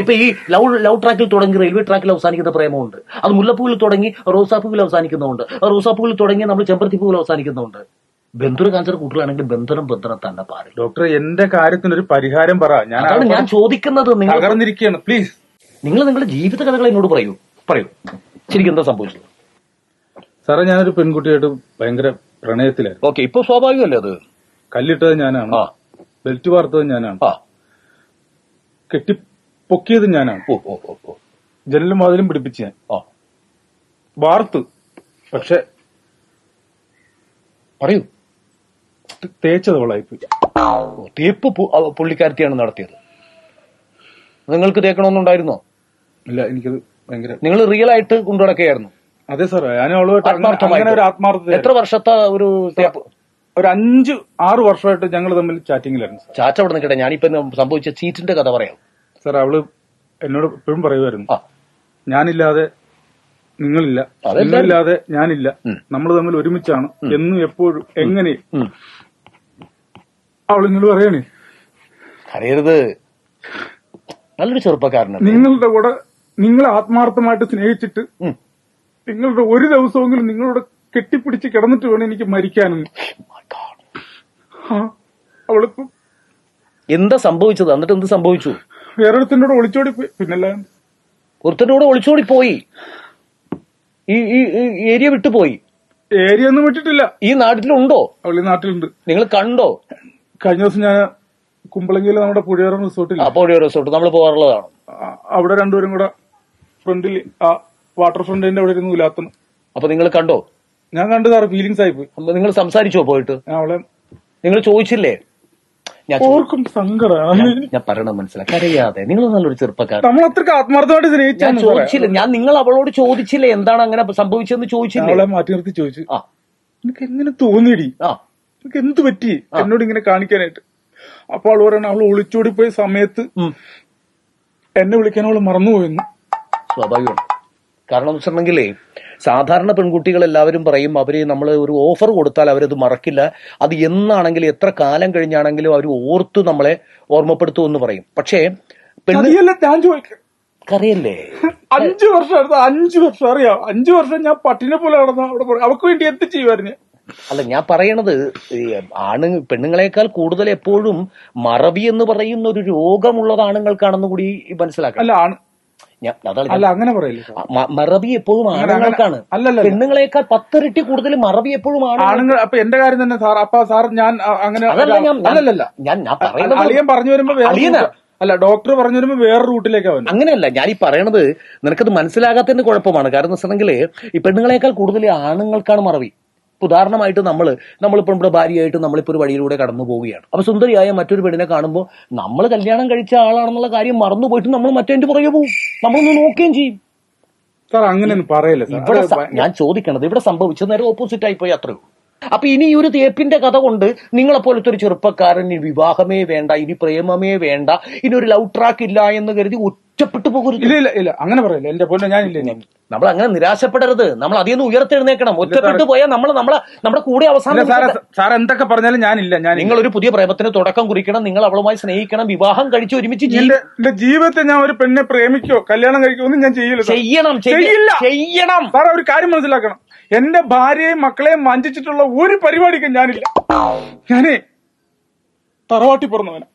ഇപ്പൊ ഈ ലവ് ട്രാക്കിൽ തുടങ്ങി റെയിൽവേ ട്രാക്കിൽ അവസാനിക്കുന്ന പ്രേമമുണ്ട്. അത് മുല്ലപ്പൂവിൽ തുടങ്ങി റോസാപ്പൂവിൽ അവസാനിക്കുന്നുണ്ട്. റോസാപ്പൂവിൽ തുടങ്ങി നമ്മൾ ചെമ്പരത്തിപ്പൂവിൽ അവസാനിക്കുന്നുണ്ട്. ബന്ധുര കാഞ്ചർ കൂട്ടുകയാണെങ്കിൽ ബന്ധനം തന്നെ പാടില്ല. ഡോക്ടർ, എന്റെ കാര്യത്തിന് ഒരു പരിഹാരം പറ. ഞാൻ ചോദിക്കുന്നത് തകർന്നിരിക്കുകയാണ്. പ്ലീസ്, നിങ്ങൾ നിങ്ങളുടെ ജീവിത കഥകൾ എന്നോട് പറയൂ. ശരിക്കും എന്താ സംഭവിച്ചത്? സാറേ, ഞാനൊരു പെൺകുട്ടിയായിട്ട് ഭയങ്കര പ്രണയത്തിലായിരുന്നു. ഓക്കെ, ഇപ്പൊ സ്വാഭാവികമല്ലേ അത്? കല്ലിട്ടത് ഞാനാണ്, ബെൽറ്റ് വാർത്തത് ഞാനാണ്, കെട്ടിപ്പൊക്കിയത് ഞാനാണ്, ജനലും വാതിലും പിടിപ്പിച്ച് ഞാൻ വാർത്തു. പക്ഷെ പറയൂ, തേച്ചതവളായിപ്പോയി. തേപ്പ് പുള്ളിക്കാരത്തിയാണ് നടത്തിയത്. നിങ്ങൾക്ക് തേക്കണമെന്നുണ്ടായിരുന്നോ? ഇല്ല, എനിക്കത് ഭയങ്കര. നിങ്ങൾ റിയൽ ആയിട്ട് കൊണ്ടുനടക്കുകയായിരുന്നു? അതെ സാർ, ഞാൻ അവളുമായിട്ട് അങ്ങനെ ഒരു ആത്മാർത്ഥത. എത്ര വർഷത്തെ ഒരു തേപ്പ്? ഒരു 5-6 വർഷമായിട്ട് ഞങ്ങൾ തമ്മിൽ ചാറ്റിങ്ങിലായിരുന്നു. ചാച്ച അവിടെ നിൽക്കട്ടെ, ഞാനിപ്പോ സംഭവിച്ച ചീറ്റിന്റെ കഥ പറയാം. സാർ, അവള് എന്നോട് എപ്പോഴും പറയുമായിരുന്നു, ഞാനില്ലാതെ നിങ്ങളില്ല, നിങ്ങളില്ലാതെ ഞാനില്ല, നമ്മൾ തമ്മിൽ ഒരുമിച്ചാണ് എന്നും എപ്പോഴും എങ്ങനെയും. അവളിങ്ങോട് പറയണേ, അറിയരുത്, നല്ലൊരു ചെറുപ്പക്കാരനാണ്. നിങ്ങളുടെ കൂടെ നിങ്ങളെ ആത്മാർത്ഥമായിട്ട് സ്നേഹിച്ചിട്ട് നിങ്ങളുടെ ഒരു ദിവസമെങ്കിലും നിങ്ങളോട് കെട്ടിപ്പിടിച്ച് കിടന്നിട്ട് വേണം എനിക്ക് മരിക്കാനെന്ന്. അവളിപ്പോ എന്താ സംഭവിച്ചത്? എന്നിട്ട് എന്ത് സംഭവിച്ചു? വേറൊരുത്തൻ്റെ കൂടെ ഒളിച്ചോടി പോയി. പിന്നല്ല, ഒരുത്തൻ്റെ കൂടെ ഒളിച്ചോടി പോയി. ഈ ഏരിയ വിട്ടുപോയി? ഏരിയ ഒന്നും വിട്ടിട്ടില്ല. ഈ നാട്ടിലുണ്ടോ? അവൾ ഈ നാട്ടിലുണ്ട്. നിങ്ങൾ കണ്ടോ? കഴിഞ്ഞ ദിവസം ഞാൻ കുമ്പളങ്ങിയിലെ നമ്മുടെ പുഴയോരം റിസോർട്ടിൽ, പുഴയോര റിസോർട്ട് നമ്മൾ പോകാറുള്ളതാണ്. അവിടെ രണ്ടുപേരും കൂടെ ഫ്രണ്ടിൽ ആ വാട്ടർ ഫ്രണ്ടിന്റെ അവിടെ ഇരുന്ന് ഉലാത്തുന്നു. അപ്പൊ നിങ്ങൾ കണ്ടോ? ഞാൻ കണ്ടു സാർ, ഫീലിങ്സ് ആയി പോയി. നിങ്ങൾ സംസാരിച്ചോ പോയിട്ട്? അവളെ നിങ്ങൾ ചോദിച്ചില്ലേ? ഓർക്കും സങ്കടമാണ്. ഞാൻ പറയണത് മനസ്സിലായി, കരയാതെ. നിങ്ങൾ നല്ലൊരു ചെറുപ്പക്കാരൻ, നമ്മൾ അത്രയ്ക്ക് ആത്മാർത്ഥമായിട്ട് സ്നേഹിച്ചു. ഞാൻ ചോദിച്ചില്ല, നിങ്ങൾ അവളോട് ചോദിച്ചില്ലേ എന്താണ് അങ്ങനെ സംഭവിച്ചതെന്ന് ചോദിച്ചില്ല? അവളെ മാറ്റി നിർത്തി ചോദിച്ചു, നിനക്ക് എങ്ങനെ തോന്നിയടി, നിനക്ക് എന്ത് പറ്റി എന്നോട് ഇങ്ങനെ കാണിക്കാനായിട്ട്? അപ്പൊ അവള് പറയണ, അവള് ഒളിച്ചോടി പോയ സമയത്ത് എന്നെ വിളിക്കാൻ അവള് മറന്നുപോയെന്ന്. സ്വാഭാവികമാണ്. കാരണം എന്ന് വെച്ചിട്ടുണ്ടെങ്കിലേ, സാധാരണ പെൺകുട്ടികൾ എല്ലാവരും പറയും, അവര് നമ്മൾ ഒരു ഓഫർ കൊടുത്താൽ അവരത് മറക്കില്ല, അത് എന്നാണെങ്കിലും എത്ര കാലം കഴിഞ്ഞാണെങ്കിലും അവർ ഓർത്തു നമ്മളെ ഓർമ്മപ്പെടുത്തുമെന്ന് പറയും. പക്ഷേ ഞാൻ ചോദിക്കാം, കറിയല്ലേ, 5 വർഷം എടുത്ത 5 വർഷം അറിയാം. 5 വർഷം ഞാൻ പട്ടിനെ പോലെ നടന്ന അവിടെ പറയും, അവർക്ക് വേണ്ടി എന്ത് ചെയ്യുമായിരുന്നു? അല്ല, ഞാൻ പറയണത് പെണ്ണുങ്ങളെക്കാൾ കൂടുതൽ എപ്പോഴും മറവി എന്ന് പറയുന്ന ഒരു രോഗമുള്ളത് ആണുങ്ങൾക്കാണെന്ന് കൂടി മനസ്സിലാക്കാം. അല്ല, അങ്ങനെ പറയില്ല. മറവി എപ്പോഴും ആണുങ്ങൾക്കാണ്. പെണ്ണുങ്ങളെക്കാൾ 10 ഇരട്ടി കൂടുതൽ മറവി എപ്പോഴും ആണുങ്ങൾ. അപ്പൊ എന്റെ കാര്യം തന്നെ സാർ. അപ്പൊ സാർ, ഞാൻ അങ്ങനെ അല്ലല്ല, ഞാൻ അളിയൻ പറഞ്ഞു വരുമ്പോ അല്ല, ഡോക്ടർ പറഞ്ഞു വരുമ്പോ വേറെ റൂട്ടിലേക്കാണ്. അങ്ങനെയല്ല, ഞാൻ ഈ പറയണത് നിനക്കത് മനസ്സിലാകാത്തതിന്റെ കുഴപ്പമാണ്. കാരണം വെച്ചിട്ടുണ്ടെങ്കിൽ ഈ പെണ്ണുങ്ങളെക്കാൾ കൂടുതൽ ആണുങ്ങൾക്കാണ് മറവി. ഉദാഹരണമായിട്ട് നമ്മളിപ്പോ ഇവിടെ ഭാര്യയായിട്ട് നമ്മളിപ്പോ ഒരു വഴിയിലൂടെ കടന്നു പോവുകയാണ്. അപ്പൊ സുന്ദരിയായ മറ്റൊരു പെണ്ണിനെ കാണുമ്പോൾ നമ്മൾ കല്യാണം കഴിച്ച ആളാണെന്നുള്ള കാര്യം മറന്നുപോയിട്ട് നമ്മൾ മറ്റേന്റെ പുറകെ പോവും, നമ്മളൊന്ന് നോക്കുകയും ചെയ്യും. സാർ, അങ്ങനെയൊന്നും പറയല്ലേ. ഇവിടെ ഞാൻ ചോദിക്കണത്, ഇവിടെ സംഭവിച്ചത് നേരെ ഓപ്പോസിറ്റ് ആയി പോയി, അത്രയോ. അപ്പൊ ഇനി ഈ ഒരു തേപ്പിന്റെ കഥ കൊണ്ട് നിങ്ങളെപ്പോലത്തെ ഒരു ചെറുപ്പക്കാരൻ ഇനി വിവാഹമേ വേണ്ട, ഇനി പ്രേമമേ വേണ്ട, ഇനി ഒരു ലവ് ട്രാക്ക് ഇല്ല എന്ന് കരുതി ഒറ്റപ്പെട്ടു പോകരുത്. ഇല്ല, അങ്ങനെ പറയില്ല എന്റെ പോലെ. ഞാനില്ല, നമ്മൾ അങ്ങനെ നിരാശപ്പെടരുത്. നമ്മൾ അതിൽ നിന്ന് ഉയർത്തെഴുന്നേക്കണം. ഒറ്റപ്പെട്ടു പോയാൽ നമ്മുടെ കൂടെ അവസാനം. സാർ എന്തൊക്കെ പറഞ്ഞാലും ഞാനില്ല. നിങ്ങൾ ഒരു പുതിയ പ്രേമത്തിന് തുടക്കം കുറിക്കണം. നിങ്ങൾ അവളുമായി സ്നേഹിക്കണം, വിവാഹം കഴിച്ച് ഒരുമിച്ച് എന്റെ ജീവിതത്തിൽ ഞാൻ ഒരു പെണ്ണെ പ്രേമിക്കോ കല്യാണം കഴിക്കോ ഒന്നും ഞാൻ ചെയ്യില്ല. ചെയ്യണം. സാർ, ഒരു കാര്യം മനസ്സിലാക്കണം, എന്റെ ഭാര്യയെയും മക്കളെയും വഞ്ചിച്ചിട്ടുള്ള ഒരു പരിപാടിക്കും ഞാനില്ല. ഞാനേ തറവാട്ടി പറഞ്ഞവനാ.